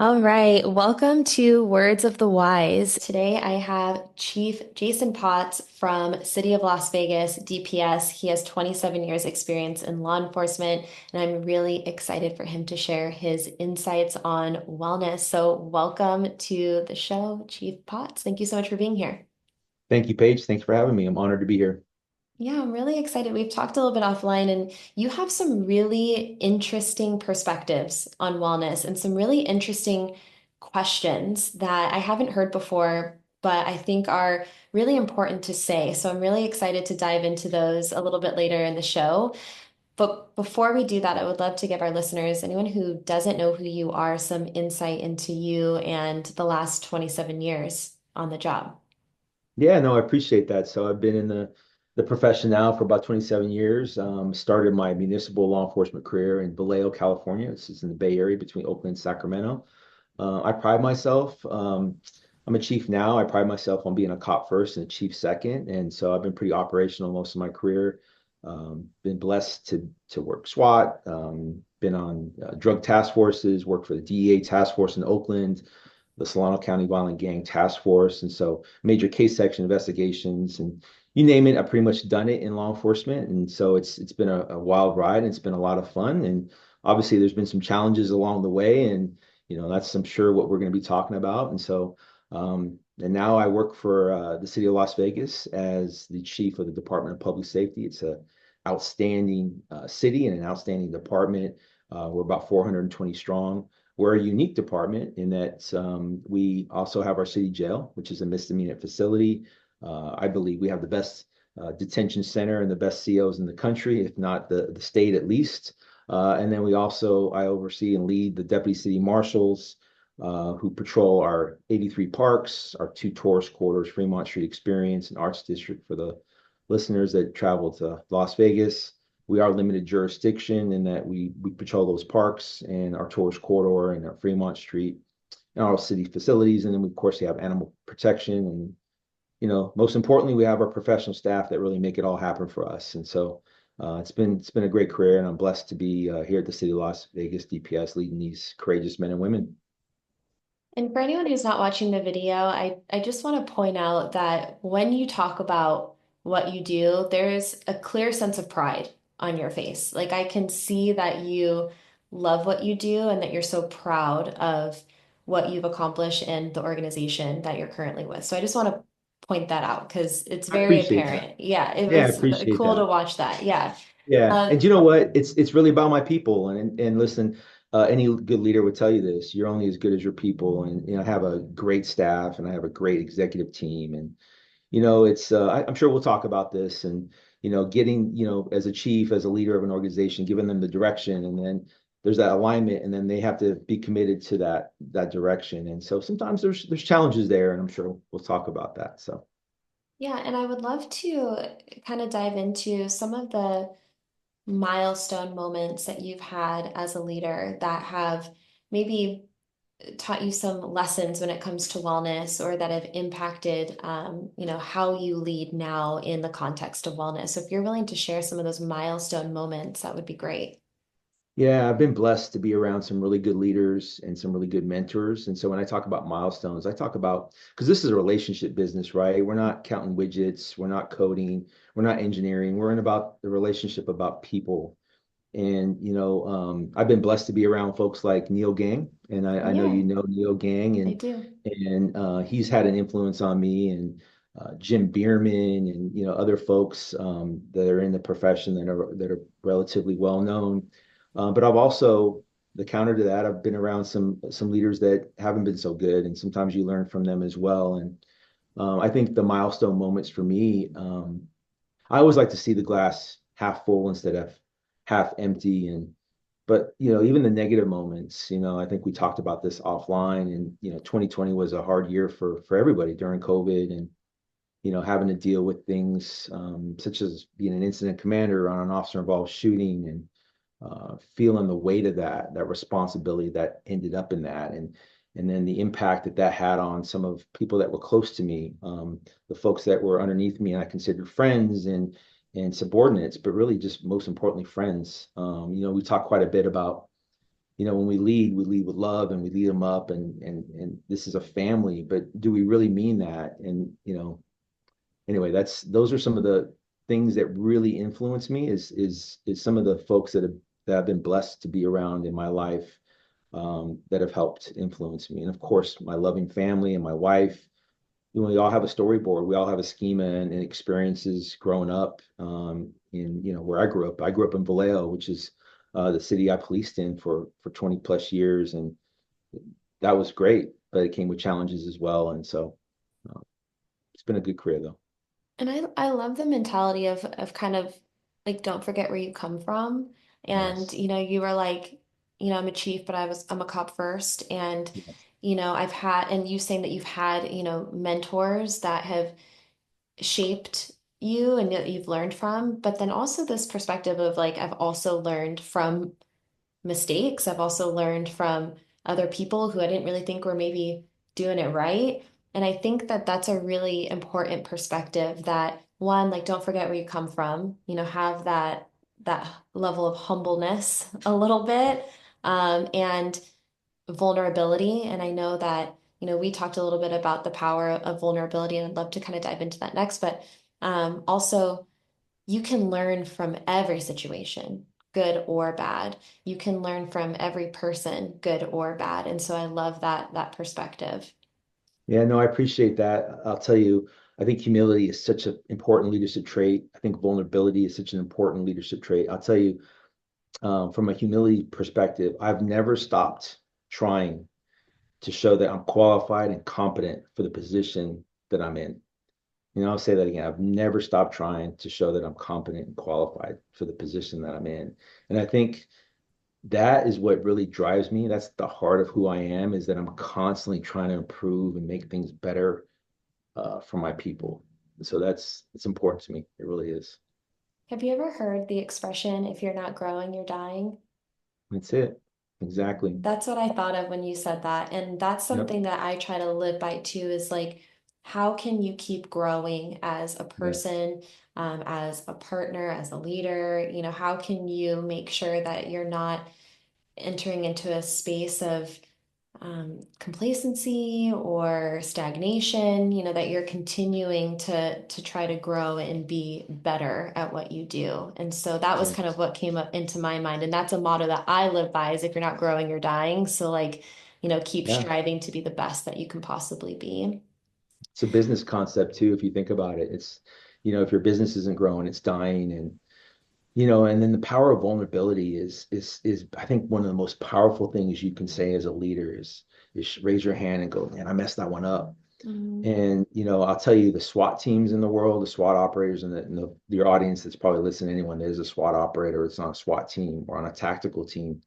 All right, welcome to Words of the Wise. Today I have Chief Jason Potts from City of Las Vegas, DPS. He has 27 years experience in law enforcement, and I'm really excited for him to share his insights on wellness. So welcome to the show, Chief Potts. Thank you so much for being here. Thank you, Paige. Thanks for having me. I'm honored to be here. Yeah, I'm really excited. We've talked a little bit offline, and you have some really interesting perspectives on wellness and some really interesting questions that I haven't heard before, but I think are really important to say. So I'm really excited to dive into those a little bit later in the show. But before we do that, I would love to give our listeners, anyone who doesn't know who you are, some insight into you and the last 27 years on the job. Yeah, no, I appreciate that. So I've been in the profession now for about 27 years. Started my municipal law enforcement career in Vallejo, California. This is in the Bay Area between Oakland and Sacramento. I pride myself. I'm a chief now. I pride myself on being a cop first and a chief second. And so I've been pretty operational most of my career. Been blessed to work SWAT. Been on drug task forces. Worked for the DEA task force in Oakland, the Solano County Violent Gang Task Force. And so major case section investigations and you name it, I've pretty much done it in law enforcement. And so it's been a wild ride and it's been a lot of fun. And obviously there's been some challenges along the way. And that's I'm sure what we're going to be talking about. And so and now I work for the city of Las Vegas as the chief of the Department of Public Safety. It's a outstanding city and an outstanding department. We're about 420 strong. We're a unique department in that we also have our city jail, which is a misdemeanor facility. I believe we have the best detention center and the best COs in the country, if not the state at least. And then I oversee and lead the deputy city marshals who patrol our 83 parks, our two tourist corridors, Fremont Street Experience and Arts District for the listeners that travel to Las Vegas. We are limited jurisdiction in that we patrol those parks and our tourist corridor and our Fremont Street and our city facilities. And then we, of course, we have animal protection. And, most importantly, we have our professional staff that really make it all happen for us. And so it's been a great career, and I'm blessed to be here at the City of Las Vegas DPS leading these courageous men and women. And for anyone who's not watching the video, I just want to point out that when you talk about what you do, there's a clear sense of pride on your face. Like I can see that you love what you do and that you're so proud of what you've accomplished in the organization that you're currently with. So I just want to point that out because it's I very appreciate that. apparent. Yeah, it Yeah, I was appreciate cool to that. watch that. Yeah. Yeah, Um, and you know what? It's really about my people. And listen, any good leader would tell you this. You're only as good as your people. And I have a great staff, and I have a great executive team. And it's I'm sure we'll talk about this. And getting as a chief, as a leader of an organization, giving them the direction, and then there's that alignment, and then they have to be committed to that direction. And so sometimes there's challenges there, and I'm sure we'll talk about that. So. yeah, and I would love to kind of dive into some of the milestone moments that you've had as a leader that have maybe taught you some lessons when it comes to wellness or that have impacted how you lead now in the context of wellness. So if you're willing to share some of those milestone moments, that would be great. Yeah, I've been blessed to be around some really good leaders and some really good mentors. And so when I talk about milestones, I talk about because this is a relationship business, right? We're not counting widgets, we're not coding, we're not engineering. We're in about the relationship about people. And I've been blessed to be around folks like Neil Gang, and I know Yeah, you know Neil Gang, I and do. he's had an influence on me, and Jim Bierman, and other folks that are in the profession that are relatively well known. But I've also the counter to that, I've been around some leaders that haven't been so good, and sometimes you learn from them as well. And I think the milestone moments for me, I always like to see the glass half full instead of half empty. But even the negative moments, I think we talked about this offline, and 2020 was a hard year for everybody during COVID, and having to deal with things such as being an incident commander on an officer involved shooting, and feeling the weight of that responsibility that ended up in that, and then the impact that had on some of people that were close to me, the folks that were underneath me and I considered friends and subordinates, but really just most importantly friends. We talk quite a bit about when we lead with love and we lead them up, and this is a family, but do we really mean that? And anyway, those are some of the things that really influence me is some of the folks that I've been blessed to be around in my life, that have helped influence me. And of course, my loving family and my wife. We all have a storyboard. We all have a schema and experiences growing up, in where I grew up. I grew up in Vallejo, which is the city I policed in for 20 plus years, and that was great. But it came with challenges as well, and so uh, it's been a good career though. And I love the mentality of kind of like don't forget where you come from. And Yes, you were like, I'm a chief, but I'm a cop first. And yes, I've had, and you saying that you've had, mentors that have shaped you and that you've learned from, but then also this perspective of like I've also learned from mistakes. I've also learned from other people who I didn't really think were maybe doing it right. And I think that that's a really important perspective that one, like don't forget where you come from, have that level of humbleness a little bit, and vulnerability. And I know that, we talked a little bit about the power of vulnerability, and I'd love to kind of dive into that next, but also you can learn from every situation, good or bad. You can learn from every person, good or bad. And so I love that perspective. yeah. No, I appreciate that. I'll tell you, I think humility is such an important leadership trait. I think vulnerability is such an important leadership trait. I'll tell you, from a humility perspective, I've never stopped trying to show that I'm qualified and competent for the position that I'm in. I'll say that again. I've never stopped trying to show that I'm competent and qualified for the position that I'm in. And I think that is what really drives me. That's the heart of who I am, is that I'm constantly trying to improve and make things better, for my people. So it's important to me. It really is. Have you ever heard the expression, if you're not growing, you're dying? That's it. Exactly. That's what I thought of when you said that. And that's Yep. something that I try to live by too, is like, how can you keep growing as a Yes. person, as a partner, as a leader? How can you make sure that you're not entering into a space of complacency or stagnation, that you're continuing to try to grow and be better at what you do. And so that was kind of Yes. what came up into my mind. And that's a motto that I live by is if you're not growing, you're dying. So like, keep Yeah. striving to be the best that you can possibly be. It's a business concept too, if you think about it. If your business isn't growing, it's dying. And then the power of vulnerability is I think one of the most powerful things you can say as a leader is raise your hand and go, man, I messed that one up. Mhm. And I'll tell you, the SWAT teams in the world, the SWAT operators, and your audience that's probably listening, anyone that is a SWAT operator, it's on a SWAT team or on a tactical team.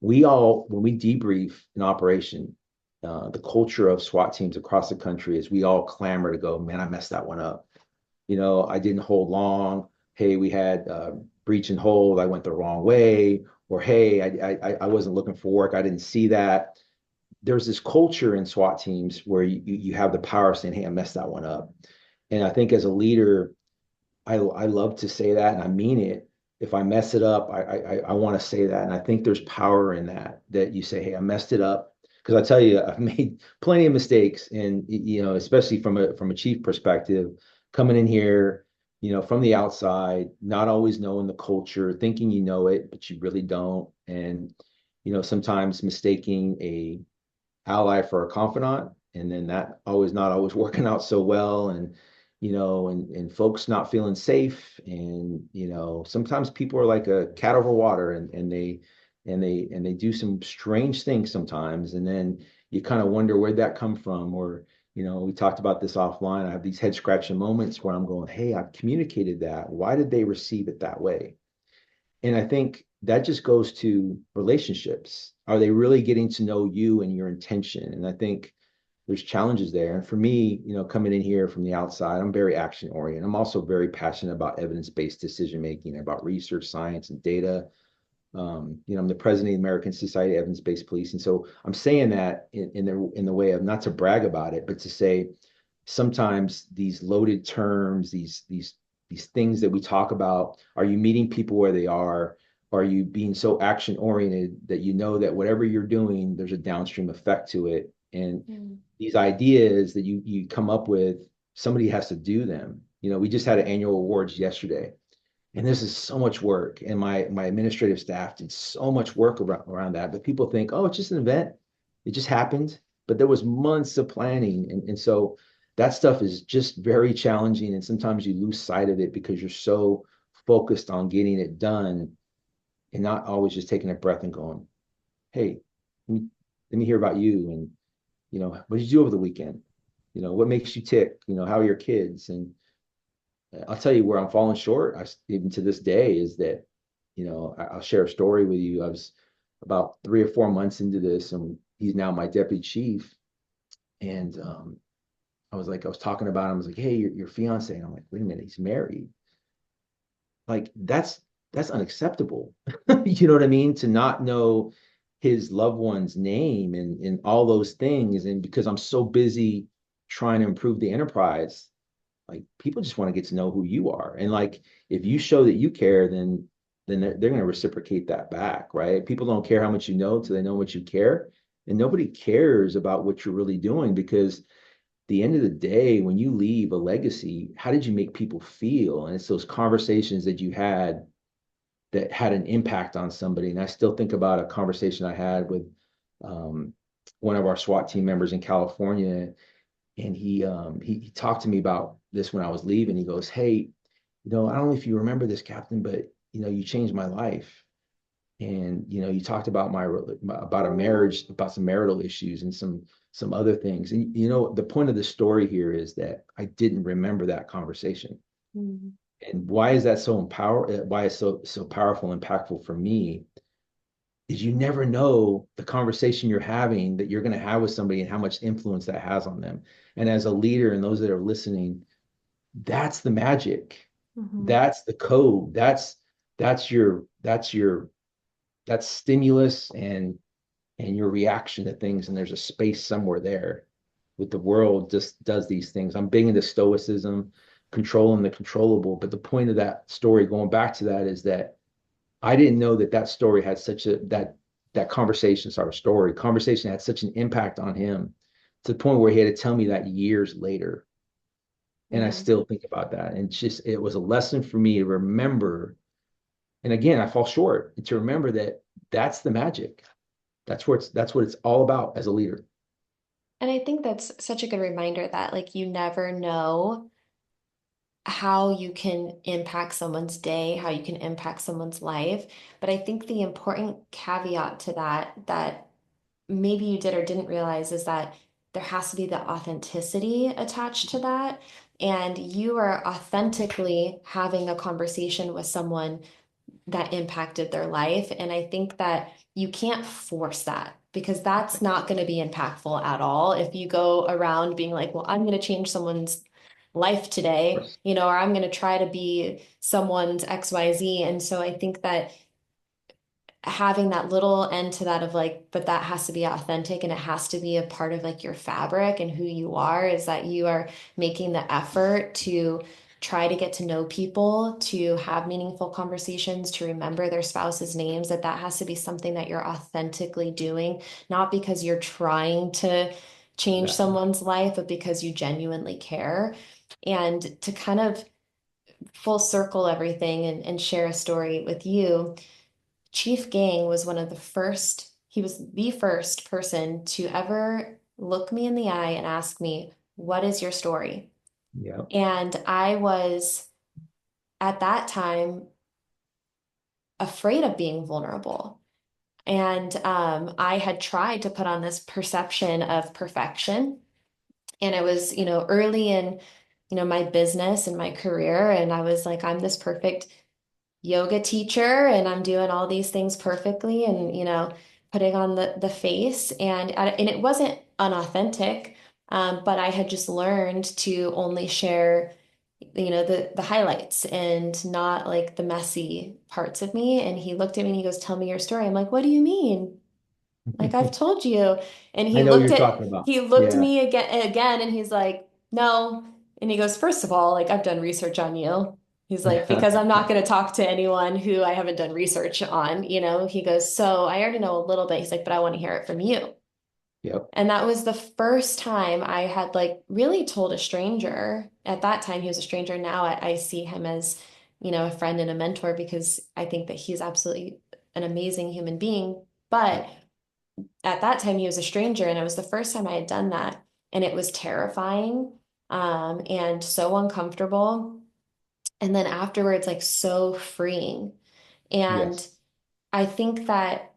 When we debrief an operation, the culture of SWAT teams across the country is we all clamor to go, man, I messed that one up. I didn't hold long. Hey, we had breach and hold. I went the wrong way. Or hey, I wasn't looking for work. I didn't see that. There's this culture in SWAT teams where you have the power of saying, hey, I messed that one up. And I think as a leader, I love to say that and I mean it. If I mess it up, I want to say that. And I think there's power in that you say, hey, I messed it up. Because I tell you, I've made plenty of mistakes. And, especially from a chief perspective, coming in here, from the outside, not always knowing the culture, thinking you know it, but you really don't. And, sometimes mistaking a ally for a confidant, and then that always not always working out so well, and folks not feeling safe, and sometimes people are like a cat over water, and they do some strange things sometimes, and then you kind of wonder where'd that come from, or we talked about this offline. I have these head scratching moments where I'm going, hey, I've communicated that. Why did they receive it that way? And I think that just goes to relationships. Are they really getting to know you and your intention? And I think there's challenges there. And for me, coming in here from the outside, I'm very action oriented. I'm also very passionate about evidence-based decision making, about research, science, and data. I'm the president of the American Society of Evidence-Based Policing. So I'm saying that in the way of not to brag about it, but to say sometimes these loaded terms, these things that we talk about, are you meeting people where they are? are you being so action oriented that you know that whatever you're doing, there's a downstream effect to it? And Mm. these ideas that you come up with, somebody has to do them. We just had an annual awards yesterday, and this is so much work. And my administrative staff did so much work around that. But people think, oh, it's just an event. It just happened. But there was months of planning. And so that stuff is just very challenging. And sometimes you lose sight of it because you're so focused on getting it done and not always just taking a breath and going, hey, let me hear about you. And, what did you do over the weekend? What makes you tick? How are your kids? And I'll tell you where I'm falling short. Even to this day, is that, I'll share a story with you. I was about 3 or 4 months into this, and he's now my deputy chief. And I was talking about him. I was like, hey, your fiance. And I'm like, wait a minute, he's married. Like that's unacceptable. You know what I mean? To not know his loved one's name and all those things. And because I'm so busy trying to improve the enterprise, like people just want to get to know who you are. And like if you show that you care, then they're going to reciprocate that back, right? People don't care how much you know till they know what you care. And nobody cares about what you're really doing because the end of the day, when you leave a legacy, how did you make people feel? And it's those conversations that you had that had an impact on somebody. And I still think about a conversation I had with um, one of our SWAT team members in California, and he talked to me about this when I was leaving. He goes, "Hey, I don't know if you remember this, Captain, but you changed my life." And you talked about about a marriage, about some marital issues and some other things. And the point of the story here is that I didn't remember that conversation. Mm. And why is that so why it's so powerful and impactful for me is you never know the conversation you're having that you're going to have with somebody and how much influence that has on them. And as a leader and those that are listening, that's the magic. Mhm. That's the code. That's your that's stimulus and your reaction to things. And there's a space somewhere there with the world just does these things. I'm big into stoicism, controlling the controllable. But the point of that story, going back to that, is that I didn't know that story had such a that conversation, sorry, story, conversation had such an impact on him to the point where he had to tell me that years later. And I Yeah. still think about that. And it was a lesson for me to remember. And again, I fall short to remember that that's the magic. That's what it's all about as a leader. And I think that's such a good reminder that like you never know how you can impact someone's day, how you can impact someone's life. But I think the important caveat to that maybe you did or didn't realize is that there has to be the authenticity attached to that. And you are authentically having a conversation with someone that impacted their life. And I think that you can't force that because that's not going to be impactful at all. If you go around being like, well, I'm going to change someone's life today, or I'm going to try to be someone's XYZ. And so I think that having that little end to that of like, but that has to be authentic and it has to be a part of like your fabric and who you are is that you are making the effort to try to get to know people, to have meaningful conversations, to remember their spouse's names, that has to be something that you're authentically doing, not because you're trying to change Exactly. someone's life, but because you genuinely care. And to kind of full circle everything and share a story with you. Chief Gang was one of the first, he was the first person to ever look me in the eye and ask me, what is your story? Yeah. And I was at that time afraid of being vulnerable. And I had tried to put on this perception of perfection. And it was, early in, my business and my career. And I was like, I'm this perfect yoga teacher and I'm doing all these things perfectly and putting on the face and it wasn't unauthentic, but I had just learned to only share the highlights and not like the messy parts of me. And he looked at me and he goes, tell me your story. I'm like, what do you mean? Like I've told you. And I know what you're talking about. he looked Yeah. me again and he's like, no. And he goes, first of all, like I've done research on you. He's like, because I'm not going to talk to anyone who I haven't done research on, he goes, so I already know a little bit. He's like, but I want to hear it from you. Yep. And that was the first time I had like really told a stranger. At that time, he was a stranger. Now I see him as, a friend and a mentor because I think that he's absolutely an amazing human being. But at that time, he was a stranger, and it was the first time I had done that. And it was terrifying, and so uncomfortable. And then afterwards, like so freeing. And Yes. I think that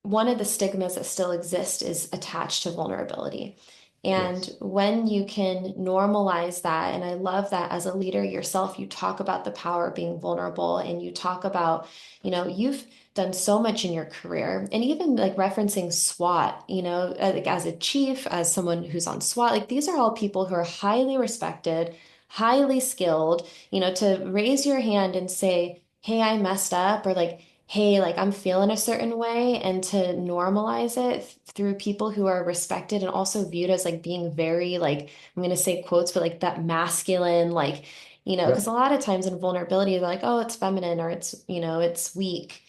one of the stigmas that still exist is attached to vulnerability. And Yes. when you can normalize that, and I love that as a leader yourself, you talk about the power of being vulnerable and you talk about, you've done so much in your career and even like referencing SWAT, like as a chief, as someone who's on SWAT, like these are all people who are highly respected, highly skilled, to raise your hand and say, hey, I messed up, or like, hey, like I'm feeling a certain way, and to normalize it through people who are respected and also viewed as like being very, like, I'm going to say quotes, but like that masculine, like, because Yep. a lot of times in vulnerability, they're like, oh, it's feminine or it's, it's weak.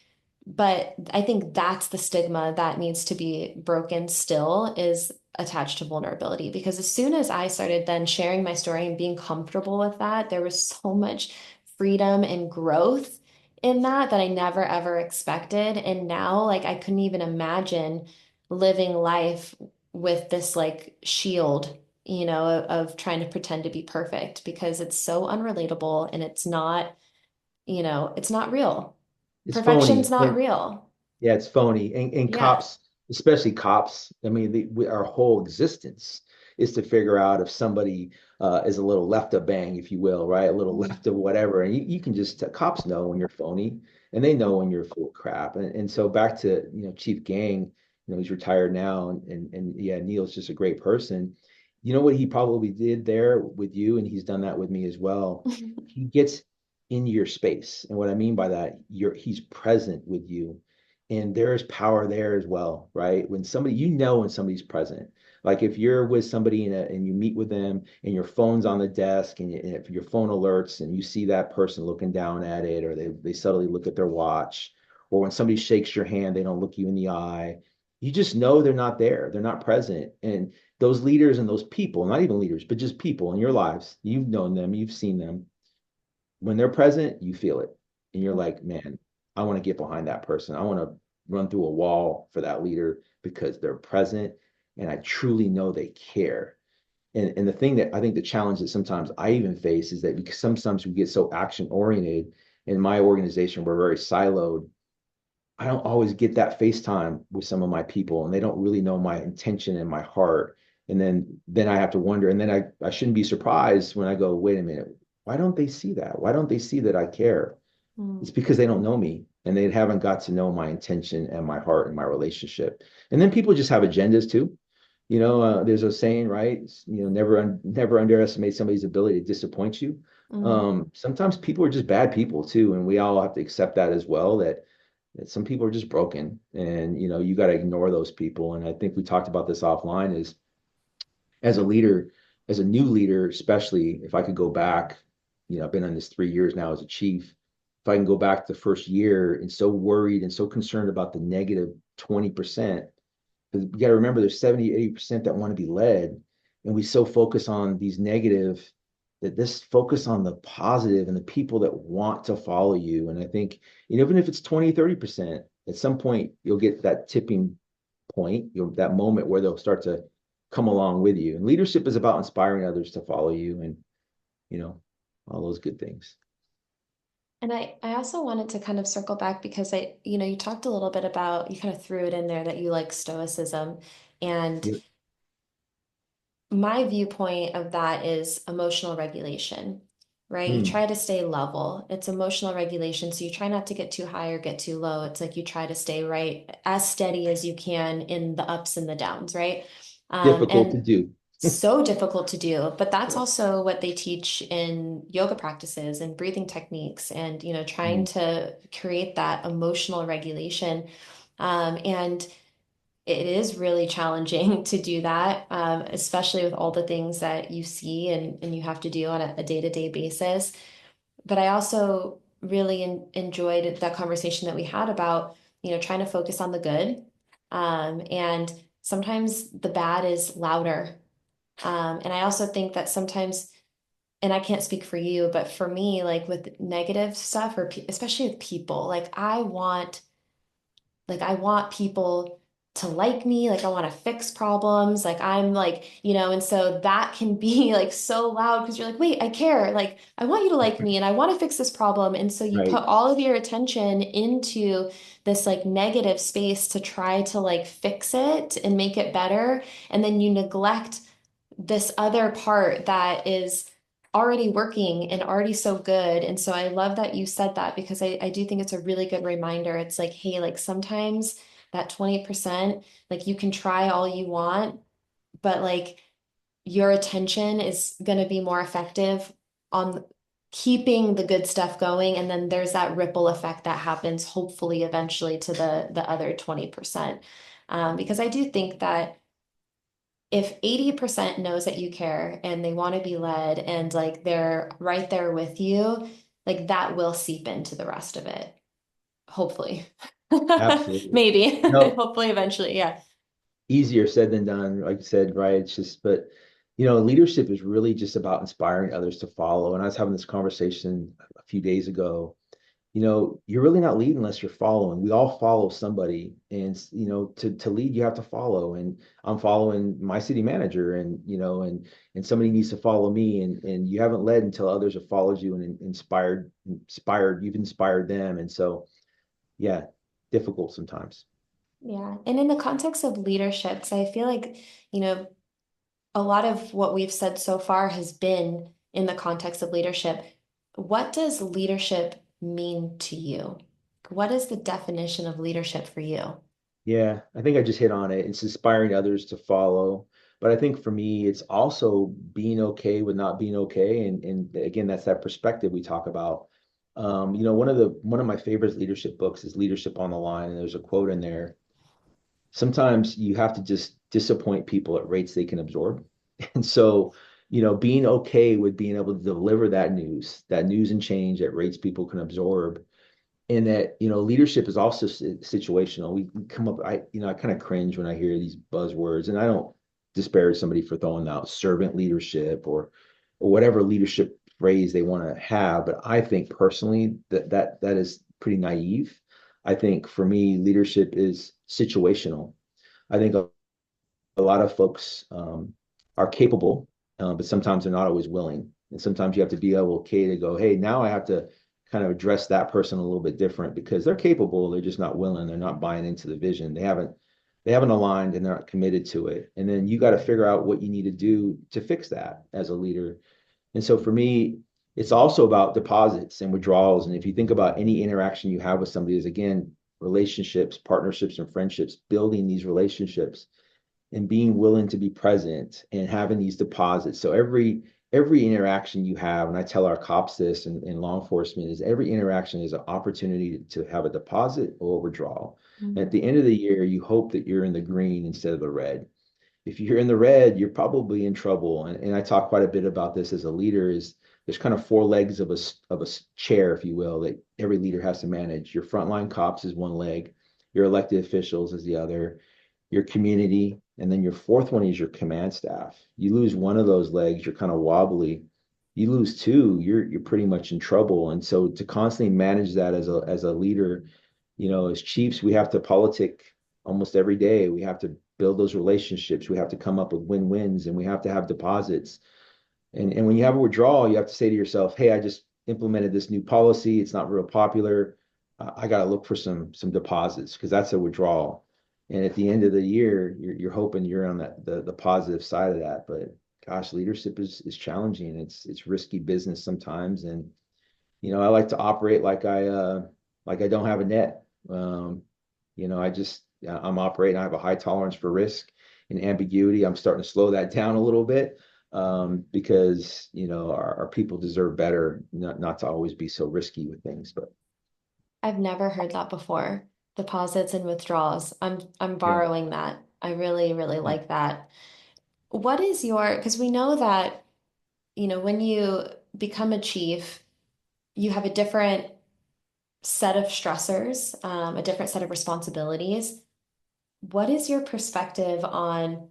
But I think that's the stigma that needs to be broken still is attached to vulnerability. Because as soon as I started then sharing my story and being comfortable with that, there was so much freedom and growth in that I never ever expected. And now, like, I couldn't even imagine living life with this like shield, of trying to pretend to be perfect because it's so unrelatable and it's not real. It's Perfection's phony. not And real. yeah, it's phony. And Yeah. cops, especially cops, I mean, our whole existence is to figure out if somebody is a little left of bang, if you will, right? A little Mhm. left of whatever. And you can just, cops know when you're phony and they know when you're full of crap. And so back to, Chief Gang, he's retired now. And yeah, Neil's just a great person. You know what he probably did there with you, and he's done that with me as well. He gets into your space. And what I mean by that, he's present with you and there's power there as well, right? When somebody, when somebody's present, like if you're with somebody and you meet with them and your phone's on the desk and if your phone alerts and you see that person looking down at it or they subtly look at their watch, or when somebody shakes your hand, they don't look you in the eye, you just know they're not there, they're not present. And those leaders and those people, not even leaders, but just people in your lives, you've known them, you've seen them, when they're present, you feel it. And you're like, man, I want to get behind that person. I want to run through a wall for that leader because they're present and I truly know they care. And the thing that I think the challenge that sometimes I even face is that because sometimes we get so action oriented in my organization, we're very siloed. I don't always get that FaceTime with some of my people and they don't really know my intention and my heart. And then I have to wonder, and then I shouldn't be surprised when I go, wait a minute, why don't they see that? Why don't they see that I care? It's Mm. because they don't know me and they haven't got to know my intention and my heart and my relationship. And then people just have agendas too. There's a saying, right? Never underestimate somebody's ability to disappoint you. Mm. Sometimes people are just bad people too, and we all have to accept that as well. That some people are just broken, and you got to ignore those people. And I think we talked about this offline. Is as a leader, as a new leader, especially if I could go back, I've been on this 3 years now as a chief. If I can go back to the first year and so worried and so concerned about the negative 20%, because you got to remember there's 70, 80% that want to be led. And we so focus on these negative that this focus on the positive and the people that want to follow you. And I think, even if it's 20, 30%, at some point you'll get that tipping point, that moment where they'll start to come along with you. And leadership is about inspiring others to follow you and, you know, all those good things. And I also wanted to kind of circle back because you talked a little bit about, you kind of threw it in there that you like stoicism. And Yep. my viewpoint of that is emotional regulation, right? You Mm, try to stay level. It's emotional regulation. So you try not to get too high or get too low. It's like you try to stay right as steady as you can in the ups and the downs, right? difficult to And do. so difficult to do, but that's Yeah. also what they teach in yoga practices and breathing techniques and, trying Mm, to create that emotional regulation. And it is really challenging to do that, especially with all the things that you see and you have to do on a day-to-day basis. but I also really enjoyed that conversation that we had about, trying to focus on the good. And sometimes the bad is louder. And I also think that sometimes, and I can't speak for you, but for me, like with negative stuff or especially with people, I want people to like me, like I want to fix problems, like I'm like, and so that can be like so loud because you're like, wait, I care. Like I want you to like me and I want to fix this problem. And so you Right. put all of your attention into this like negative space to try to like fix it and make it better. And then you neglect this other part that is already working and already so good. And so I love that you said that because I do think it's a really good reminder. It's like, hey, like sometimes that 20%, like you can try all you want, but like your attention is going to be more effective on keeping the good stuff going. And then there's that ripple effect that happens, hopefully, eventually to the other 20%. Because I do think that if 80% knows that you care and they want to be led and like they're right there with you, like that will seep into the rest of it, hopefully. Absolutely. Maybe, No, hopefully, eventually. Yeah. easier said than done, like you said, right? It's just, but leadership is really just about inspiring others to follow. And I was having this conversation a few days ago. You're really not leading unless you're following. We all follow somebody, and to lead, you have to follow. And I'm following my city manager, and somebody needs to follow me. And you haven't led until others have followed you and inspired. You've inspired them, and so yeah, difficult sometimes. Yeah. And in the context of leaderships, I feel like, you know, a lot of what we've said so far has been in the context of leadership. What does leadership mean to you? What is the definition of leadership for you? Yeah, I think I just hit on it. It's inspiring others to follow. But I think for me, it's also being okay with not being okay. And again, that's that perspective we talk about. One of my favorite leadership books is Leadership on the Line, and there's a quote in there. Sometimes you have to just disappoint people at rates they can absorb. And so, being okay with being able to deliver that news and change at rates people can absorb, and that leadership is also situational. We come up, I kind of cringe when I hear these buzzwords, and I don't disparage somebody for throwing out servant leadership or whatever leadership phrase they want to have, but I think personally that is pretty naive. I think for me leadership is situational. I think a lot of folks are capable, but sometimes they're not always willing. And sometimes you have to be able okay to go, hey, now I have to kind of address that person a little bit different because they're capable, they're just not willing, they're not buying into the vision. They haven't aligned and they're not committed to it. And then you got to figure out what you need to do to fix that as a leader. And so for me, it's also about deposits and withdrawals. And if you think about any interaction you have with somebody, is again, relationships, partnerships, and friendships, building these relationships and being willing to be present and having these deposits. So every interaction you have, and I tell our cops this in law enforcement, is every interaction is an opportunity to have a deposit or withdrawal. And at Mm. the end of the year, you hope that you're in the green instead of the red. If you're in the red, you're probably in trouble. And I talk quite a bit about this as a leader. Is there's kind of four legs of a chair, if you will, that every leader has to manage. Your frontline cops is one leg, your elected officials is the other, your community, and then your fourth one is your command staff. You lose one of those legs, you're kind of wobbly. You lose two, you're pretty much in trouble. And so to constantly manage that as a leader, as chiefs, we have to politic almost every day. We have to build those relationships. We have to come up with win-wins and we have to have deposits. And when you have a withdrawal, you have to say to yourself, hey, I just implemented this new policy. It's not real popular. I got to look for some deposits because that's a withdrawal. And at the end of the year, you're hoping you're on the positive side of that. But gosh, leadership is challenging. It's risky business sometimes. And I like to operate like I don't have a net. I'm operating. I have a high tolerance for risk and ambiguity. I'm starting to slow that down a little bit because our people deserve better, not to always be so risky with things. But I've never heard that before. Deposits and withdrawals. I'm yeah, borrowing that. I really, really yeah, like that. What is your, because we know that, when you become a chief, you have a different set of stressors, a different set of responsibilities. What is your perspective on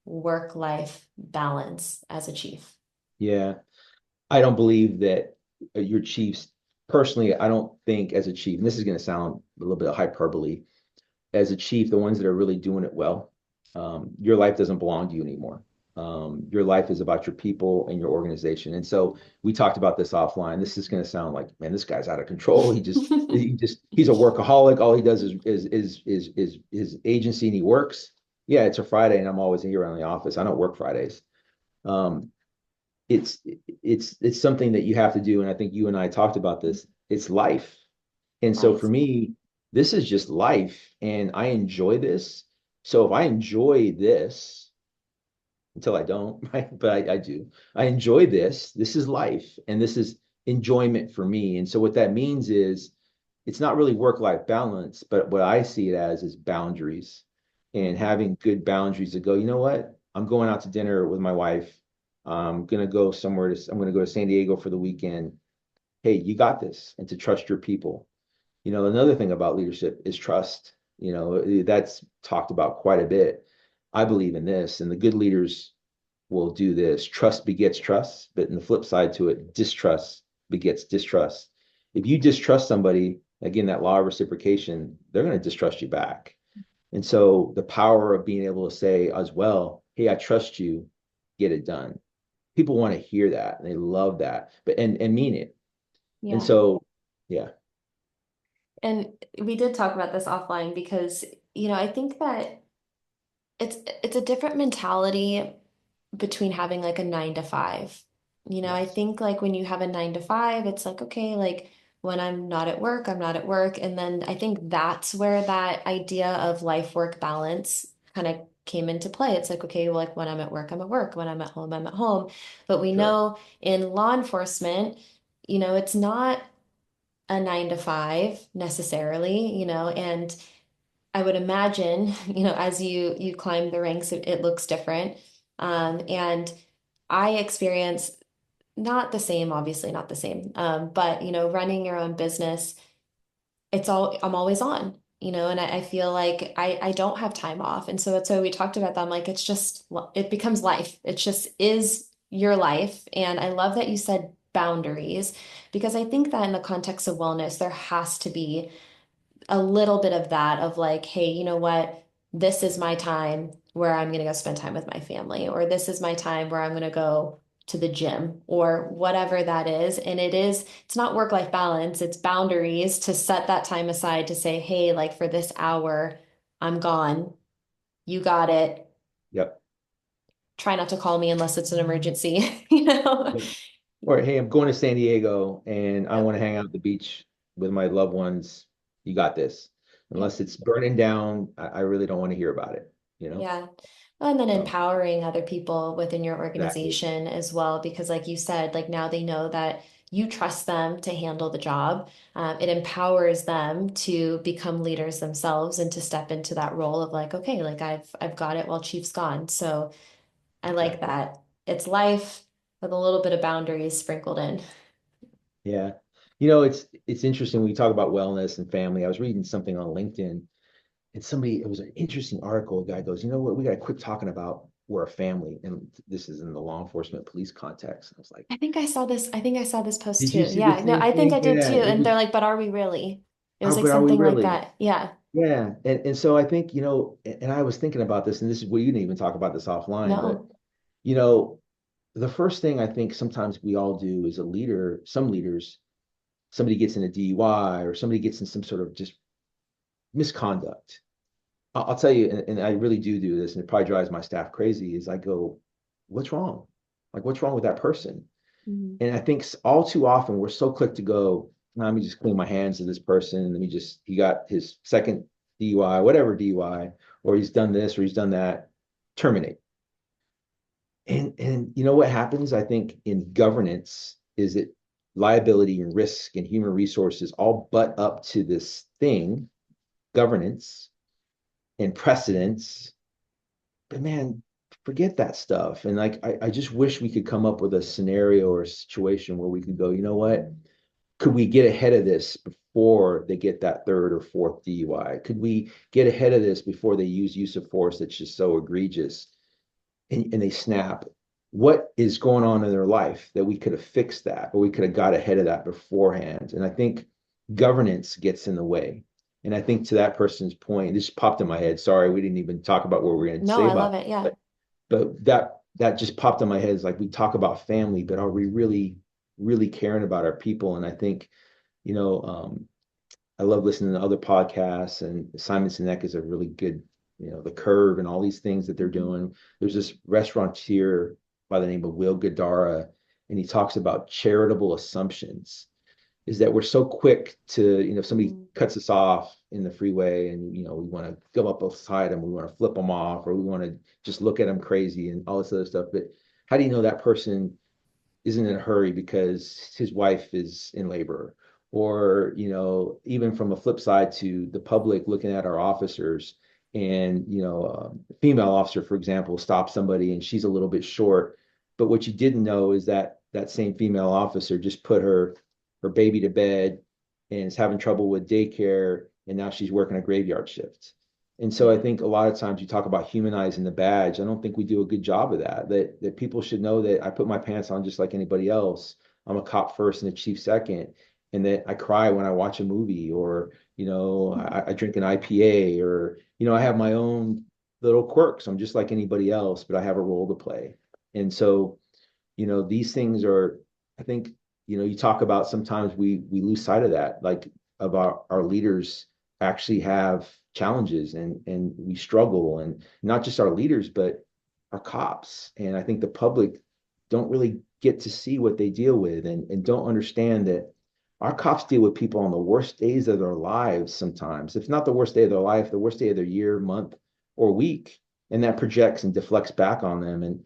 work-life balance as a chief? Yeah. I don't believe that your chiefs, personally, I don't think as a chief, and this is going to sound a little bit of hyperbole, as a chief, the ones that are really doing it well, your life doesn't belong to you anymore. Your life is about your people and your organization. And so we talked about this offline. This is going to sound like, man, this guy's out of control. He's a workaholic. All he does is his agency and he works. Yeah, it's a Friday and I'm always here around the office. I don't work Fridays. Um, it's it's something that you have to do. And I think you and I talked about this. It's life. And so Right. for me, this is just life and I enjoy this. So if I enjoy this until I don't, right? But I do. I enjoy this. This is life and this is enjoyment for me. And so what that means is it's not really work-life balance, but what I see it as is boundaries and Mhm. having good boundaries to go, you know what? I'm going out to dinner with my wife. I'm gonna go somewhere to, I'm gonna go to San Diego for the weekend. Hey, you got this, and to trust your people. Another thing about leadership is trust. That's talked about quite a bit. I believe in this, and the good leaders will do this. Trust begets trust, but in the flip side to it, distrust begets distrust. If you distrust somebody, again, that law of reciprocation, they're going to distrust you back. And so the power of being able to say as well, hey, I trust you, get it done. People want to hear that and they love that, but and mean it. And Yeah. so, yeah, And we did talk about this offline because, I think that it's a different mentality between having like a 9 to 5. I yes, think like when you have a 9 to 5, it's like, okay, like when I'm not at work, I'm not at work. And then I think that's where that idea of life work balance kind of came into play. It's like, okay, well, like when I'm at work, I'm at work. When I'm at home, I'm at home. But we sure. know in law enforcement, it's not a 9 to 5 necessarily, and I would imagine, as you climb the ranks, it looks different. And I experience not the same, obviously not the same. But running your own business, I'm always on, and I feel like I don't have time off. And so that's why we talked about that. I'm like, it becomes life. It just is your life. And I love that you said boundaries because I think that in the context of wellness, there has to be a little bit of that of like, hey, you know what? This is my time where I'm going to go spend time with my family, or this is my time where I'm going to go to the gym, or whatever that is. And it's not work-life balance, it's boundaries to set that time aside to say, hey, like for this hour, I'm gone. You got it. Yep. Try not to call me unless it's an emergency, you know? Yep. Or hey, I'm going to San Diego and I want Yep. to hang out at the beach with my loved ones. You got this. Yep. Unless it's burning down, I really don't want to hear about it, you know? Yeah. And then Um, empowering other people within your exactly. organization as well, because like you said, like now they know that you trust them to handle the job. It empowers them to become leaders themselves and to step into that role of like, okay, like I've got it while Chief's gone. So I like Exactly. that. It's life with a little bit of boundaries sprinkled in. Yeah. It's interesting when we talk about wellness and family. I was reading something on LinkedIn and it was an interesting article. A guy goes, you know what, we got to quit talking about we're a family. And this is in the law enforcement police context. I was like, I think I saw this post did you too. see the Yeah, no, same I think thing? I did Yeah. too. It And they're was, like, but are we really? It was like but are we something like really? that. Yeah. Yeah. And so I think, and I was thinking about this, and this is, we didn't even talk about this offline, but, No. you know, the first thing I think sometimes we all do as a leader, some leaders, somebody gets in a DUI or somebody gets in some sort of just misconduct. I'll tell you, and I really do this, and it probably drives my staff crazy, is I go, what's wrong? Like, what's wrong with that person? Mhm. And I think all too often we're so quick to go, "Nah, let me just clean my hands of this person. He got his second DUI, whatever DUI, or he's done this or he's done that, terminate. And you know what happens, I think, in governance is that liability and risk and human resources all butt up to this thing, governance and precedence. But man, forget that stuff. And like I just wish we could come up with a scenario or a situation where we could go, you know what? could we get ahead of this before they get that third or fourth DUI? Could we get ahead of this before they use of force that's just so egregious and they snap? What is going on in their life that we could have fixed that or we could have got ahead of that beforehand? And I think governance gets in the way. And I think to that person's point, this popped in my head. Sorry, we didn't even talk about what we are going to No, say I about love it. it. Yeah. But that just popped in my head. Is like we talk about family, but are we really caring about our people? And I think, you know, I love listening to other podcasts, and Simon Sinek is a really good, The Curve and all these things that they're Mhm. doing. There's this restaurateur by the name of Will Guidara, and he talks about charitable assumptions. Is that we're so quick to, if somebody Mm. cuts us off in the freeway and, we want to go up beside them, we want to flip them off, or we want to just look at them crazy and all this other stuff. But how do you know that person isn't in a hurry because his wife is in labor? Or, even from a flip side to the public looking at our officers and, a female officer, for example, stops somebody and she's a little bit short. But what you didn't know is that that same female officer just put her baby to bed and is having trouble with daycare. And now she's working a graveyard shift. And so I Yeah. think a lot of times you talk about humanizing the badge. I don't think we do a good job of that. That people should know that I put my pants on just like anybody else. I'm a cop first and a chief second, and that I cry when I watch a movie, or I drink an IPA, or I have my own little quirks. I'm just like anybody else, but I have a role to play. And so these things are, I think, you talk about sometimes we lose sight of that, like of our leaders actually have challenges and we struggle, and not just our leaders, but our cops. And I think the public don't really get to see what they deal with and don't understand that our cops deal with people on the worst days of their lives sometimes. If not the worst day of their life, the worst day of their year, month, or week. And that projects and deflects back on them. And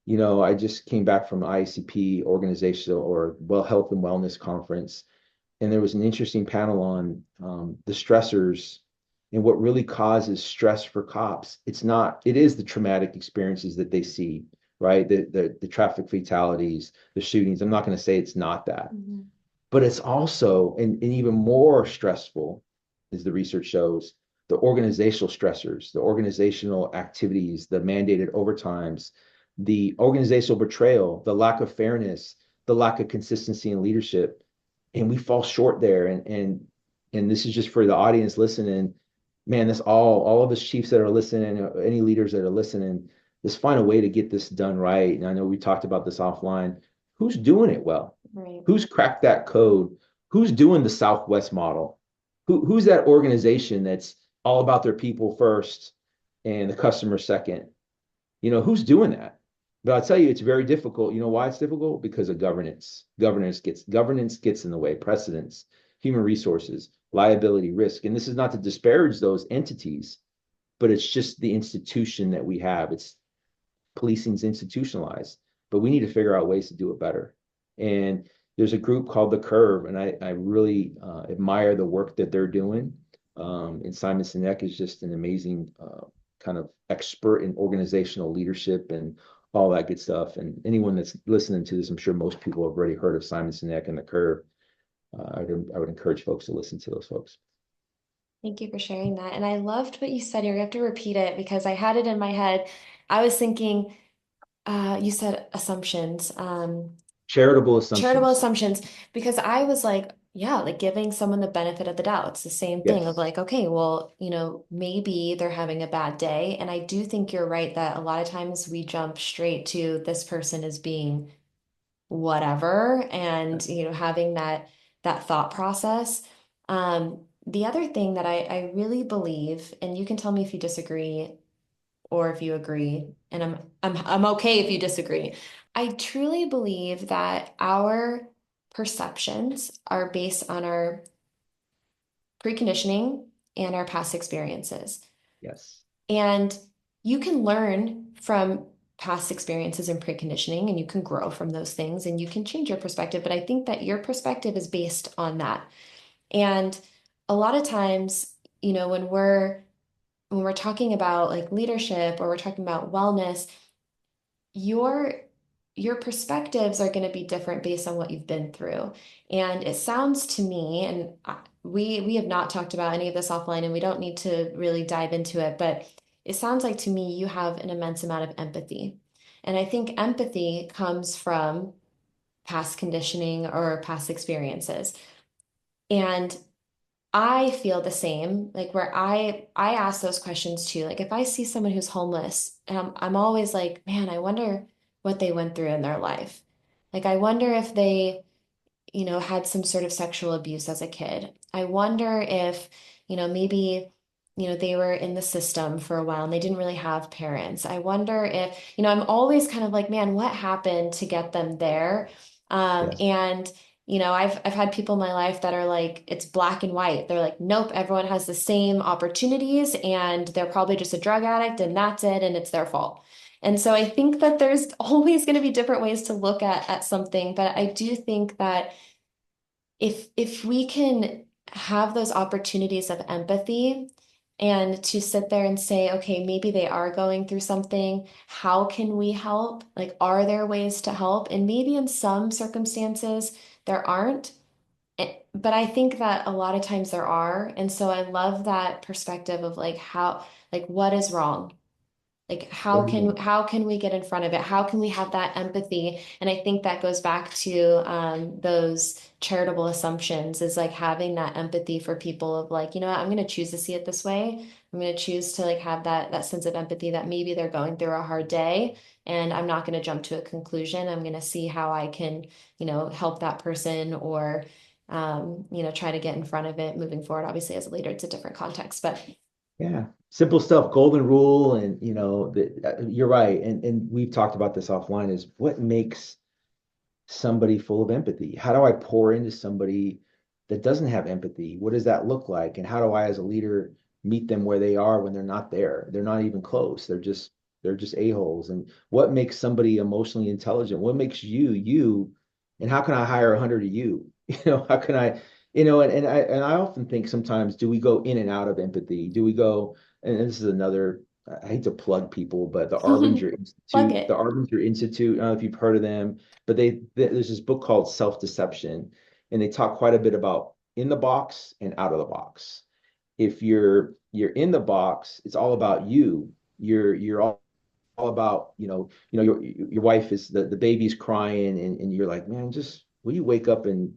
I just came back from ICP organizational or well health and wellness conference, and there was an interesting panel on the stressors and what really causes stress for cops. It is the traumatic experiences that they see, right? The traffic fatalities, the shootings. I'm not going to say it's not that, Mhm. but it's also, and even more stressful, as the research shows, the organizational stressors, the organizational activities, the mandated overtimes, the organizational betrayal, the lack of fairness, the lack of consistency in leadership. And we fall short there. And this is just for the audience listening. Man, this all of us chiefs that are listening, any leaders that are listening, let's find a way to get this done right. And I know we talked about this offline. Who's doing it well? Right. Who's cracked that code? Who's doing the Southwest model? Who's that organization that's all about their people first and the customer second? Who's doing that? But I'll tell you, it's very difficult. You know why it's difficult? Because of governance. Governance gets in the way, precedence, human resources, liability, risk. And this is not to disparage those entities, but it's just the institution that we have. It's policing's institutionalized, but we need to figure out ways to do it better. And there's a group called The Curve, and I really admire the work that they're doing. And Simon Sinek is just an amazing kind of expert in organizational leadership and all that good stuff. And anyone that's listening to this, I'm sure most people have already heard of Simon Sinek and The Curve. I would encourage folks to listen to those folks. Thank you for sharing that. And I loved what you said here. You have to repeat it because I had it in my head. I was thinking, you said assumptions. Charitable Charitable assumptions. assumptions, because I was like, yeah, like giving someone the benefit of the doubt. It's the same thing of Yes. like, okay, well, maybe they're having a bad day. And I do think you're right that a lot of times we jump straight to this person is being whatever and, having that thought process. The other thing that I really believe, and you can tell me if you disagree or if you agree, and I'm okay if you disagree. I truly believe that our perceptions are based on our preconditioning and our past experiences. Yes. And you can learn from past experiences and preconditioning, and you can grow from those things and you can change your perspective. But I think that your perspective is based on that. And a lot of times, when we're talking about like leadership or we're talking about wellness, your your perspectives are going to be different based on what you've been through. And it sounds to me, and we have not talked about any of this offline, and we don't need to really dive into it, but it sounds like to me you have an immense amount of empathy. And I think empathy comes from past conditioning or past experiences. And I feel the same, like where I ask those questions too. Like if I see someone who's homeless, and I'm always like, man, I wonder what they went through in their life. Like I wonder if they, had some sort of sexual abuse as a kid. I wonder if, maybe, they were in the system for a while and they didn't really have parents. I wonder if, I'm always kind of like, man, what happened to get them there? Yes. And I've had people in my life that are like, it's black and white. They're like, nope, everyone has the same opportunities and they're probably just a drug addict and that's it and it's their fault. And so I think that there's always going to be different ways to look at something, but I do think that if we can have those opportunities of empathy and to sit there and say, okay, maybe they are going through something, how can we help? Like, are there ways to help? And maybe in some circumstances there aren't. But I think that a lot of times there are. And so I love that perspective of like how, like, what is wrong? Like What do you mean? how can we get in front of it? How can we have that empathy? And I think that goes back to those charitable assumptions is like having that empathy for people of like, what, I'm going to choose to see it this way. I'm going to choose to like have that sense of empathy that maybe they're going through a hard day and I'm not going to jump to a conclusion. I'm going to see how I can, help that person or try to get in front of it moving forward. Obviously, as a leader, it's a different context, but Yeah, simple stuff, golden rule, and you're right. And we've talked about this offline. Is what makes somebody full of empathy? How do I pour into somebody that doesn't have empathy? What does that look like? And how do I, as a leader, meet them where they are when they're not there? They're not even close. They're just a-holes. And what makes somebody emotionally intelligent? What makes you you? And how can I hire 100 of you? How can I, and I often think sometimes, do we go in and out of empathy? Do we go, and this is another, I hate to plug people, but plug it. The Arbinger Institute, I don't know if you've heard of them, but there's this book called Self-Deception, and they talk quite a bit about in the box and out of the box. If you're in the box, it's all about you. You're all about, your wife is the baby's crying and you're like, man, just will you wake up and,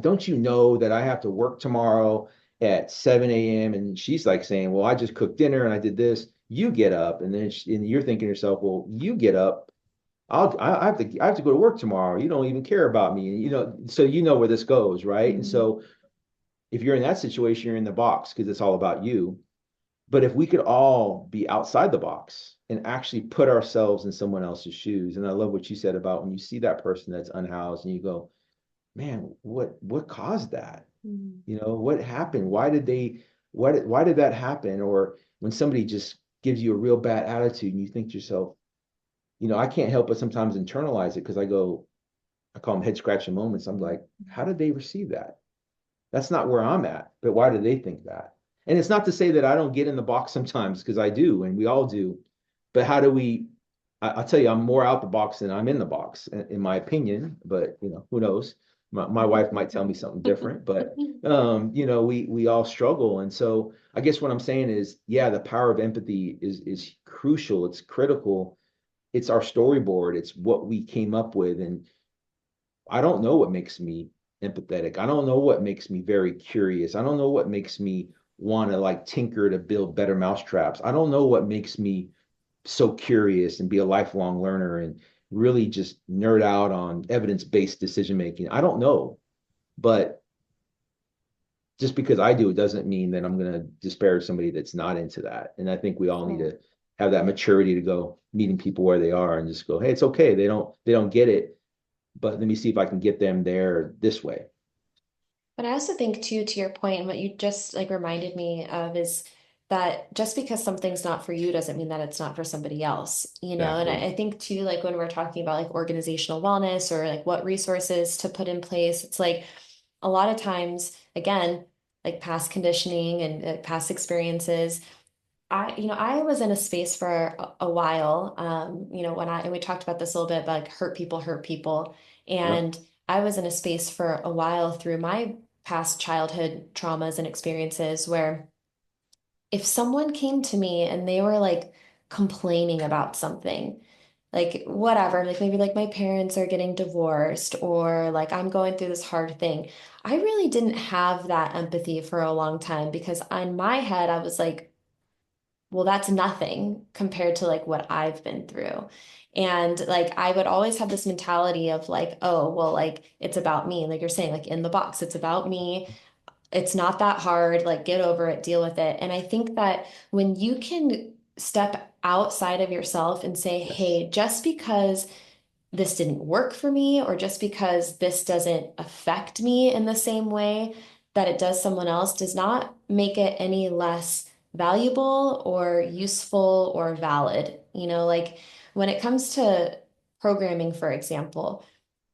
don't you know that I have to work tomorrow at 7 a.m. And she's like saying, well, I just cooked dinner and I did this. You get up and and you're thinking to yourself, well, you get up. I have to go to work tomorrow. You don't even care about me. So you know where this goes, right? And Mhm. so if you're in that situation, you're in the box because it's all about you. But if we could all be outside the box and actually put ourselves in someone else's shoes, and I love what you said about when you see that person that's unhoused and you go, man, what caused that? Mhm. What happened? Why did that happen? Or when somebody just gives you a real bad attitude and you think to yourself, I can't help but sometimes internalize it because I call them head scratching moments. I'm like, how did they receive that? That's not where I'm at, but why do they think that? And it's not to say that I don't get in the box sometimes because I do, and we all do. But how do we? I'll tell you, I'm more out the box than I'm in the box, in my opinion. But who knows? My wife might tell me something different. But we all struggle, and so I guess what I'm saying is, yeah, the power of empathy is crucial. It's critical. It's our storyboard. It's what we came up with, and I don't know what makes me empathetic. I don't know what makes me very curious. I don't know what makes me want to like tinker to build better mousetraps. I don't know what makes me so curious and be a lifelong learner and really just nerd out on evidence-based decision making. I don't know, but just because I do it doesn't mean that I'm going to disparage somebody that's not into that. And I think we all need Yeah. to have that maturity to go meeting people where they are and just go, hey, it's okay. They don't get it, but let me see if I can get them there this way. But I also think too, to your point, and what you just like reminded me of is that just because something's not for you doesn't mean that it's not for somebody else, And Exactly. I think too, like when we're talking about like organizational wellness or like what resources to put in place, it's like a lot of times, again, like past conditioning and past experiences. I was in a space for a while, and we talked about this a little bit, but like hurt people. Yep. And I was in a space for a while through my past childhood traumas and experiences where if someone came to me and they were like complaining about something, like whatever, like maybe like my parents are getting divorced or like I'm going through this hard thing, I really didn't have that empathy for a long time because in my head, I was like, well, that's nothing compared to like what I've been through. And like I would always have this mentality of like, oh, well, like it's about me. Like you're saying, like in the box, it's about me. It's not that hard. Like get over it, deal with it. And I think that when you can step outside of yourself and say, Yes. hey, just because this didn't work for me, or just because this doesn't affect me in the same way that it does someone else, does not make it any less valuable or useful or valid. Like when it comes to programming, for example,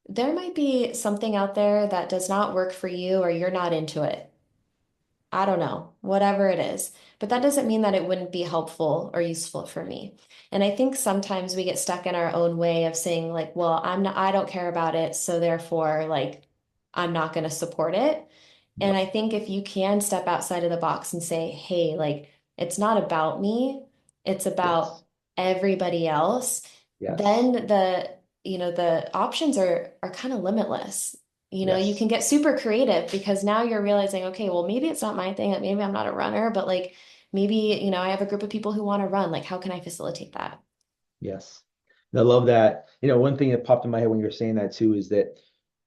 there might be something out there that does not work for you or you're not into it. I don't know, whatever it is. But that doesn't mean that it wouldn't be helpful or useful for me. And I think sometimes we get stuck in our own way of saying, like, well, I don't care about it, so therefore, like, I'm not going to support it. And Yep. I think if you can step outside of the box and say, hey, like, it's not about me, it's about Yes. everybody else, Yes. then the options are kind of limitless. You can Yes. get super creative because now you're realizing, okay, well, maybe it's not my thing, like maybe I'm not a runner, but like maybe, I have a group of people who want to run. Like, how can I facilitate that? Yes. And I love that. One thing that popped in my head when you were saying that too is that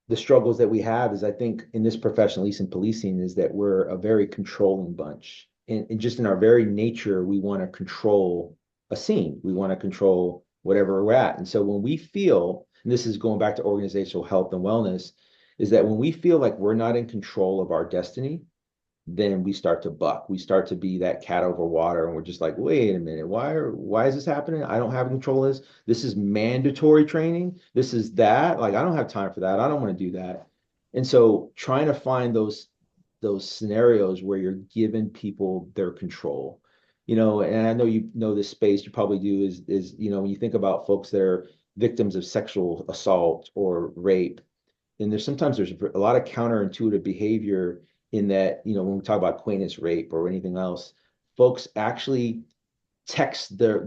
the struggles that we have is I think in this profession, at least in policing, is that we're a very controlling bunch. And just in our very nature, we want to control a scene. We want to control whatever we're at. And so when we feel, and this is going back to organizational health and wellness, is that when we feel like we're not in control of our destiny, then we start to buck. We start to be that cat over water, and we're just like, wait a minute, why is this happening? I don't have control of this. This is mandatory training. This is that. Like, I don't have time for that. I don't want to do that. And so trying to find those scenarios where you're giving people their control. And I know you know this space, you probably do, is when you think about folks that are victims of sexual assault or rape, and there's a lot of counterintuitive behavior in that, when we talk about acquaintance rape or anything else, folks actually text their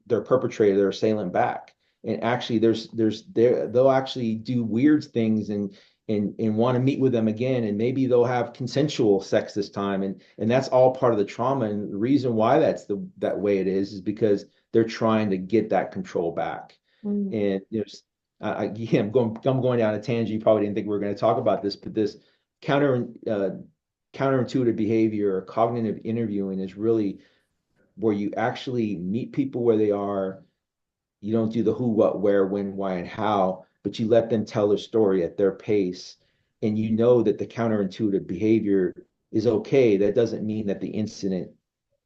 perpetrator, their assailant back. And actually they'll actually do weird things and want to meet with them again. And maybe they'll have consensual sex this time. And that's all part of the trauma. And the reason why that way it is because they're trying to get that control back. Mm. And yeah, I'm going down a tangent. You probably didn't think we were going to talk about this, but this counter uh, counterintuitive behavior or cognitive interviewing is really where you actually meet people where they are. You don't do the who, what, where, when, why, and how, but you let them tell their story at their pace. And you know that the counterintuitive behavior is okay. That doesn't mean that the incident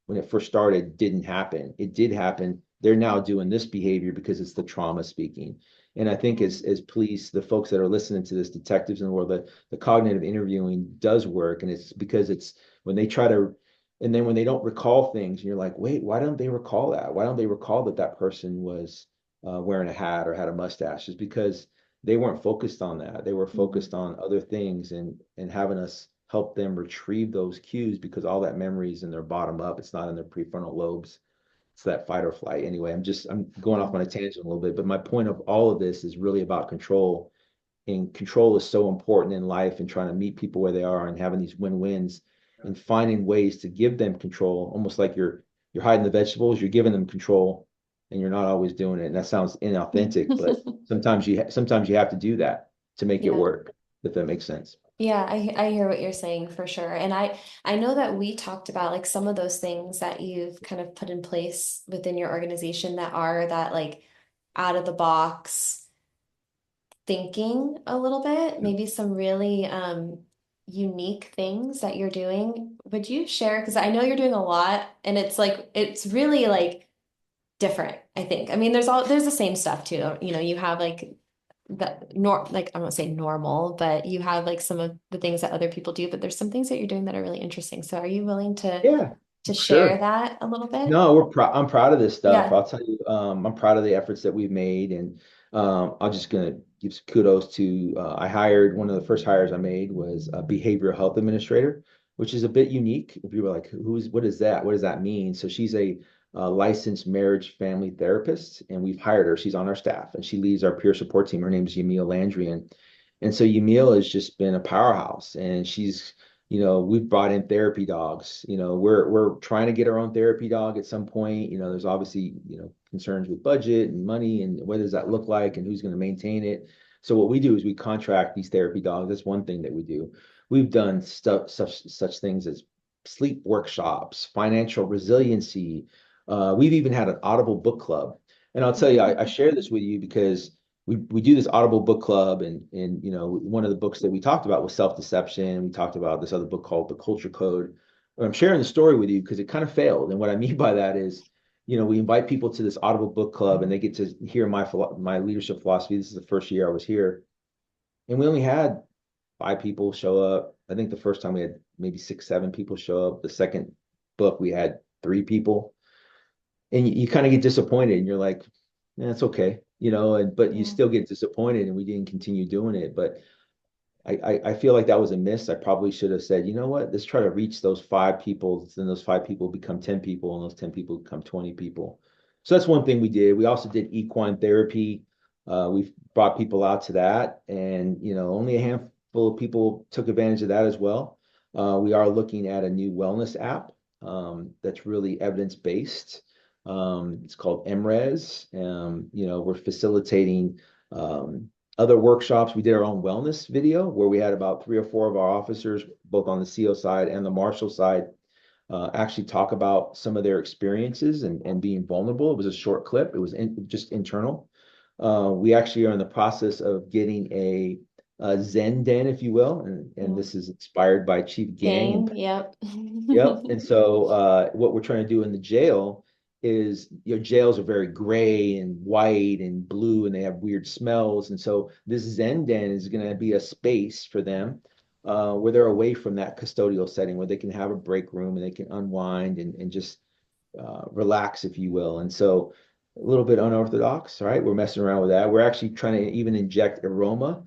when it first started didn't happen. It did happen. They're now doing this behavior because it's the trauma speaking. And I think as police, the folks that are listening to this, detectives in the world, the cognitive interviewing does work. And it's because it's when they try to, and then when they don't recall things, and you're like, wait, why don't they recall that? Why don't they recall that that person was wearing a hat or had a mustache? Is because they weren't focused on that. They were focused on other things and having us help them retrieve those cues because all that memory is in their bottom up. It's not in their prefrontal lobes. It's that fight or flight. Anyway, I'm going Yeah. off on a tangent a little bit, but my point of all of this is really about control. And control is so important in life and trying to meet people where they are and having these win-wins and finding ways to give them control, almost like you're hiding the vegetables, you're giving them control and you're not always doing it. And that sounds inauthentic, but sometimes you have to do that to make it Yeah. work, if that makes sense. Yeah, I hear what you're saying for sure. And I know that we talked about like some of those things that you've kind of put in place within your organization that are that like out of the box thinking a little bit, maybe some really unique things that you're doing. Would you share? Because I know you're doing a lot and it's like it's really like different, I think. I mean, there's the same stuff too. You have like like I won't say normal, but you have like some of the things that other people do, but there's some things that you're doing that are really interesting. So are you willing to Yeah. to share Sure. that a little bit? No, I'm proud of this stuff. Yeah. I'll tell you, I'm proud of the efforts that we've made, and I'm just gonna give some kudos to. I hired one of the first hires I made was a behavioral health administrator, which is a bit unique. If you were like, who's what is that? What does that mean? So she's a licensed marriage family therapist, and we've hired her. She's on our staff, and she leads our peer support team. Her name is Yamil Landrian, and so Yamil has just been a powerhouse, and she's we've brought in therapy dogs. We're trying to get our own therapy dog at some point. There's obviously, concerns with budget and money and what does that look like and who's going to maintain it. So what we do is we contract these therapy dogs. That's one thing that we do. We've done stuff such things as sleep workshops, financial resiliency. We've even had an Audible book club. And I'll tell you, I share this with you because we do this Audible book club, and one of the books that we talked about was self-deception. We talked about this other book called The Culture Code. And I'm sharing the story with you because it kind of failed. And what I mean by that is, we invite people to this Audible book club and they get to hear my leadership philosophy. This is the first year I was here, and we only had 5 people show up. I think the first time we had maybe 6, 7 people show up. The second book we had 3 people, and you kind of get disappointed and you're like, yeah, it's okay, but you Yeah. still get disappointed and we didn't continue doing it. But I feel like that was a miss. I probably should have said, you know what, let's try to reach those 5 people. Then those 5 people become 10 people, and those 10 people become 20 people. So that's one thing we did. We also did equine therapy. We've brought people out to that, and only a handful of people took advantage of that as well. We are looking at a new wellness app that's really evidence-based. It's called MRES. We're facilitating other workshops. We did our own wellness video where we had about 3 or 4 of our officers, both on the CO side and the marshal side, actually talk about some of their experiences and being vulnerable. It was a short clip. It was just internal. We actually are in the process of getting a Zen den, if you will, and Yeah. this is inspired by Chief Gang and Gang, yep. Yep. And so what we're trying to do in the jail is your jails are very gray and white and blue and they have weird smells. And so this Zen den is going to be a space for them where they're away from that custodial setting where they can have a break room and they can unwind and just relax, if you will. And so a little bit unorthodox, right? We're messing around with that. We're actually trying to even inject aroma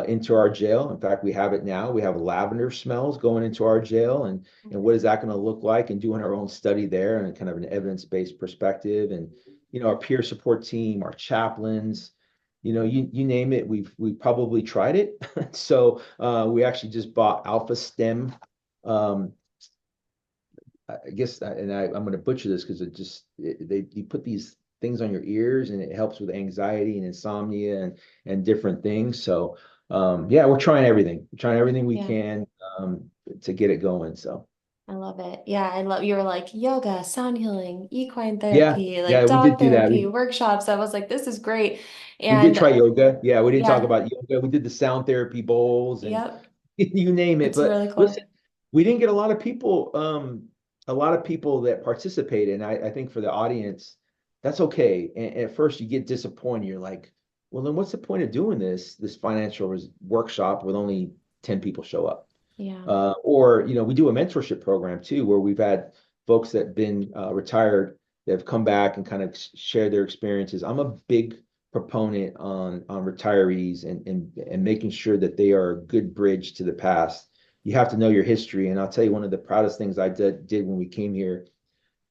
into our jail. In fact, we have it now. We have lavender smells going into our jail, and what is that going to look like? And doing our own study there and kind of an evidence-based perspective. And our peer support team, our chaplains, you name it, we've probably tried it. So we actually just bought Alpha Stem um, I guess, I'm going to butcher this because they you put these things on your ears and it helps with anxiety and insomnia and different things. So yeah, we're trying everything. We're trying everything we Yeah. can to get it going. So I love it. Yeah, I love you were like yoga, sound healing, equine yeah, therapy, like yeah, we dog did do that. therapy, workshops. I was like, this is great. We did And try yoga. Yeah, we didn't talk yeah, about yoga. We did the sound therapy bowls and yep, you name it. it's But really listen, cool. we didn't get a lot of people that participated. And I think for the audience, that's okay. And at first you get disappointed. You're like, well, then what's the point of doing this financial workshop with only 10 people show up? Yeah. Or, we do a mentorship program too, where we've had folks that have been retired that have come back and kind of share their experiences. I'm a big proponent on retirees and making sure that they are a good bridge to the past. You have to know your history. And I'll tell you one of the proudest things I did when we came here,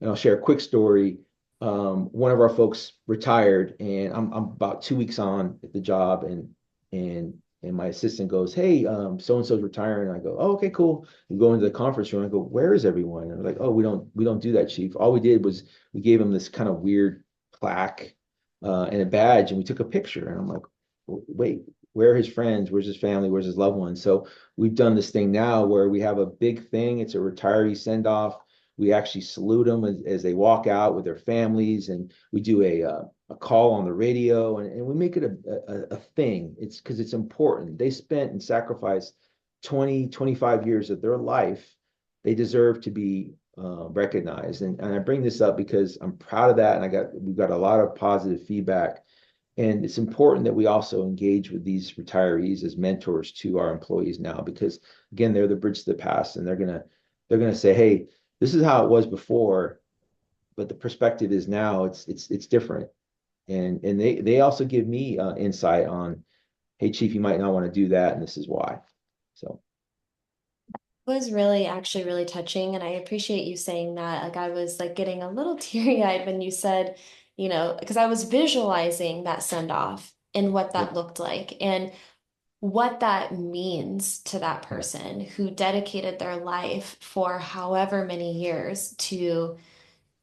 and I'll share a quick story. One of our folks retired, and I'm about 2 weeks on at the job, and my assistant goes, "Hey, so and so's retiring." And I go, "Oh, okay, cool." We go into the conference room. I go, "Where is everyone?" And they're like, "Oh, we don't do that, Chief. All we did was we gave him this kind of weird plaque and a badge, and we took a picture." And I'm like, "Wait, where are his friends? Where's his family? Where's his loved ones?" So we've done this thing now where we have a big thing. It's a retiree send off. We actually salute them as they walk out with their families, and we do a call on the radio, and we make it a thing. It's because it's important. They spent and sacrificed 20, 25 years of their life. They deserve to be recognized. And I bring this up because I'm proud of that, and we've got a lot of positive feedback. And it's important that we also engage with these retirees as mentors to our employees now, because again, they're the bridge to the past, and they're gonna say, hey, this is how it was before, but the perspective is now it's different. And they also give me insight on, hey, Chief, you might not want to do that, and this is why. So Was really actually really touching, and I appreciate you saying that. Like I was like getting a little teary-eyed when you said, because I was visualizing that send off and what yeah, that looked like and what that means to that yeah. person who dedicated their life for however many years to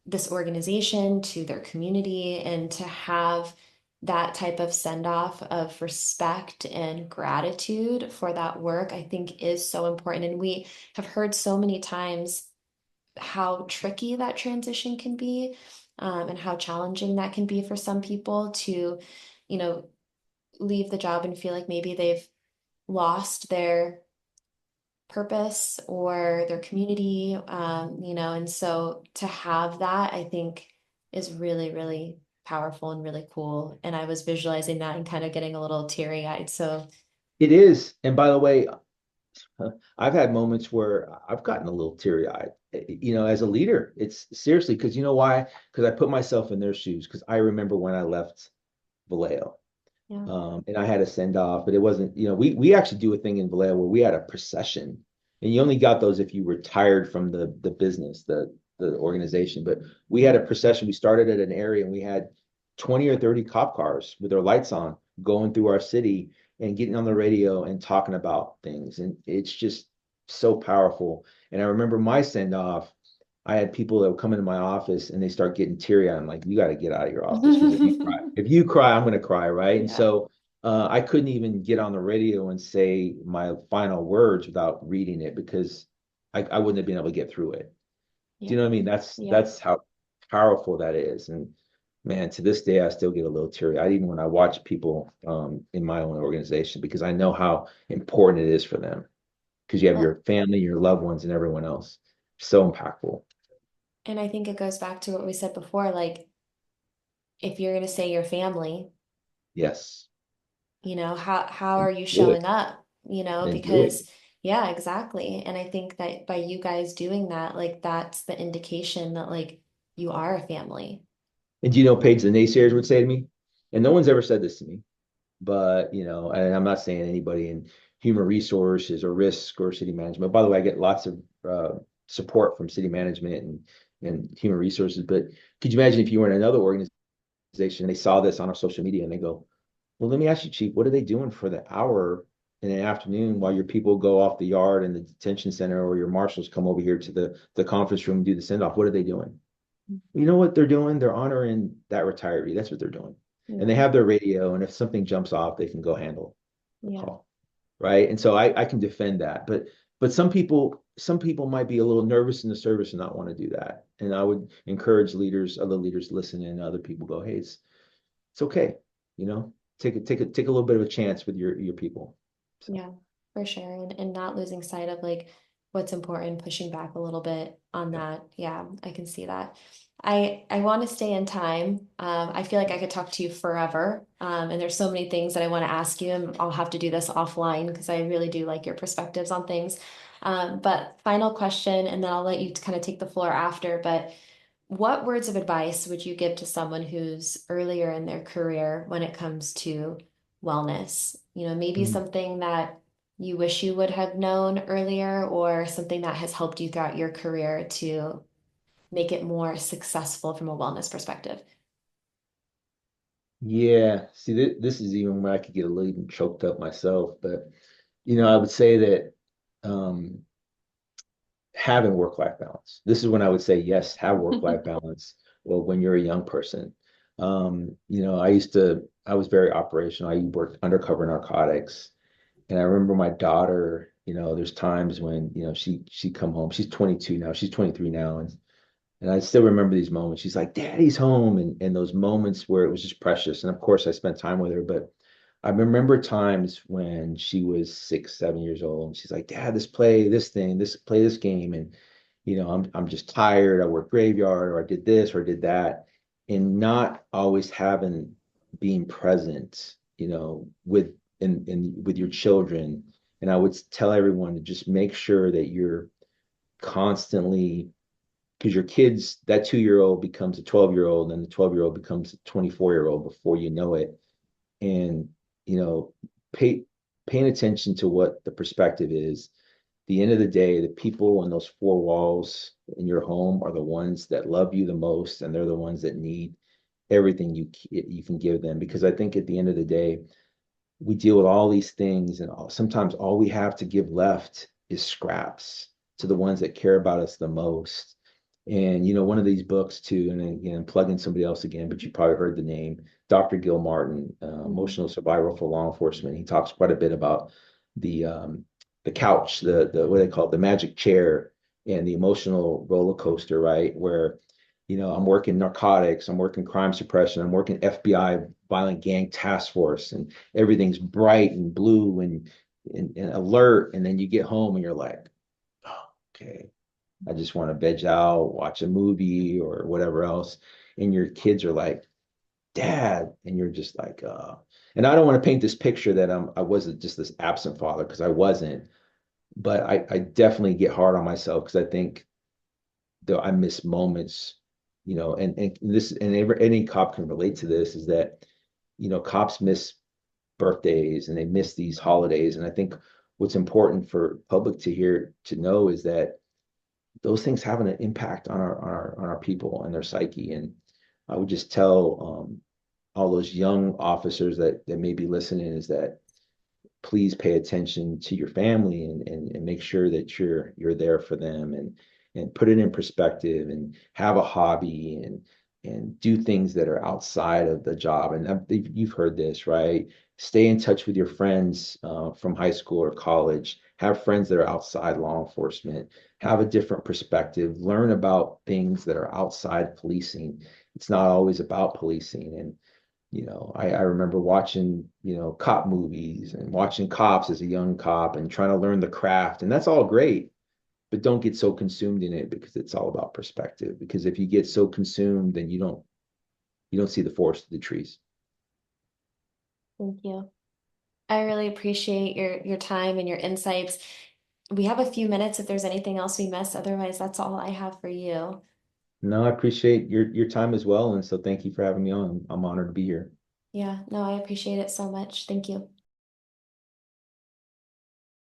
this organization, to their community, and to have that type of send off of respect and gratitude for that work, I think is so important. And we have heard so many times how tricky that transition can be, and how challenging that can be for some people to, you know, leave the job and feel like maybe they've lost their purpose or their community, and so to have that, I think is really, really powerful and really cool. And I was visualizing that and kind of getting a little teary-eyed. So, It is. And by the way, I've had moments where I've gotten a little teary-eyed. As a leader, it's seriously because you know why? Because I put myself in their shoes. Because I remember when I left Vallejo. yeah. And I had a send off, but it wasn't, we actually do a thing in Vallejo where we had a procession, and you only got those if you retired from the business, the organization. But we had a procession. We started at an area and we had 20 or 30 cop cars with their lights on going through our city and getting on the radio and talking about things. And it's just so powerful. And I remember my send off. I had people that would come into my office and they start getting teary eyed. I'm like, you got to get out of your office because if you cry, I'm going to cry, right? And Yeah, so I couldn't even get on the radio and say my final words without reading it because I wouldn't have been able to get through it. Do yeah, you know what I mean? That's yeah. that's how powerful that is. And man, to this day, I still get a little teary eyed even when I watch people in my own organization because I know how important it is for them because you have Well, your family, your loved ones, and everyone else. So impactful. and I think it goes back to what we said before, like if you're going to say your family, Yes. how And are you do showing it. up, And do it. because yeah, exactly. And I think that by you guys doing that, like that's the indication that like you are a family. And do you know, Paige, the naysayers would say to me, and no one's ever said this to me, but and I'm not saying anybody in human resources or risk or city management. By the way, I get lots of support from city management and human resources. But could you imagine if you were in another organization and they saw this on our social media and they go, well, let me ask you, Chief, what are they doing for the hour in the afternoon while your people go off the yard in the detention center or your marshals come over here to the conference room and do the send off? What are they doing? You know what they're doing? They're honoring that retiree. That's what they're doing. And they Yeah, have their radio, and if something jumps off, they can go handle the yeah. call. Right. And so I can defend that. But some people might be a little nervous in the service and not want to do that. And I would encourage other leaders listen and other people go, hey, it's okay. You know, take a little bit of a chance with your people. So Yeah, for sure. And not losing sight of like what's important, pushing back a little bit on yeah. that. Yeah, I can see that. I want to stay in time. I feel like I could talk to you forever. And there's so many things that I want to ask you, and I'll have to do this offline because I really do like your perspectives on things. But final question, and then I'll let you kind of take the floor after. But what words of advice would you give to someone who's earlier in their career when it comes to wellness? Maybe Mm. something that you wish you would have known earlier, or something that has helped you throughout your career to make it more successful from a wellness perspective. Yeah. See, this is even where I could get a little even choked up myself. But I would say that um, having work-life balance. This is when I would say yes, have work-life balance. Well, when you're a young person, I was very operational. I worked undercover narcotics, and I remember my daughter. There's times when she come home. She's 22 now. She's 23 now, and I still remember these moments. She's like, Daddy's home. And those moments where it was just precious. And of course, I spent time with her. But I remember times when she was 6, 7 years old. And she's like, Dad, let's play this thing, play this game. And, I'm just tired. I work graveyard or I did this or I did that. And not always being present, with your children. And I would tell everyone to just make sure that you're constantly because your kids, that 2 year old becomes a 12 year old, and the 12 year old becomes a 24 year old before you know it. And, you know, pay paying attention to what the perspective is. At the end of the day, the people in those four walls in your home are the ones that love you the most, and they're the ones that need everything you can give them. Because I think at the end of the day, we deal with all these things, and sometimes all we have to give left is scraps to the ones that care about us the most. And one of these books too, and again, plugging somebody else again, but you probably heard the name, Dr. Gil Martin, Mhm. Emotional Survival for Law Enforcement. He talks quite a bit about the couch, the what they call it, the magic chair, and the emotional roller coaster, right? Where I'm working narcotics, I'm working crime suppression, I'm working FBI violent gang task force, and everything's bright and blue and alert. And then you get home and you're like, oh, okay, I just want to veg out, watch a movie or whatever else. And your kids are like, Dad, and you're just like, and I don't want to paint this picture that I wasn't just this absent father, because I wasn't, but I definitely get hard on myself because I think though I miss moments, and this, and any cop can relate to this, is that cops miss birthdays and they miss these holidays. And I think what's important for public to know is that those things have an impact on our people and their psyche. And I would just tell all those young officers that may be listening is that please pay attention to your family, and make sure that you're there for them, and put it in perspective, and have a hobby, and do things that are outside of the job. And you've heard this, right? Stay in touch with your friends from high school or college. Have friends that are outside law enforcement. Have a different perspective. Learn about things that are outside policing. It's not always about policing. And I remember watching, cop movies and watching cops as a young cop and trying to learn the craft. And that's all great, but don't get so consumed in it, because it's all about perspective. Because if you get so consumed, then you don't see the forest of the trees. Thank you. I really appreciate your time and your insights. We have a few minutes if there's anything else we missed. Otherwise, that's all I have for you. No, I appreciate your time as well. And so thank you for having me on. I'm honored to be here. Yeah, no, I appreciate it so much. Thank you.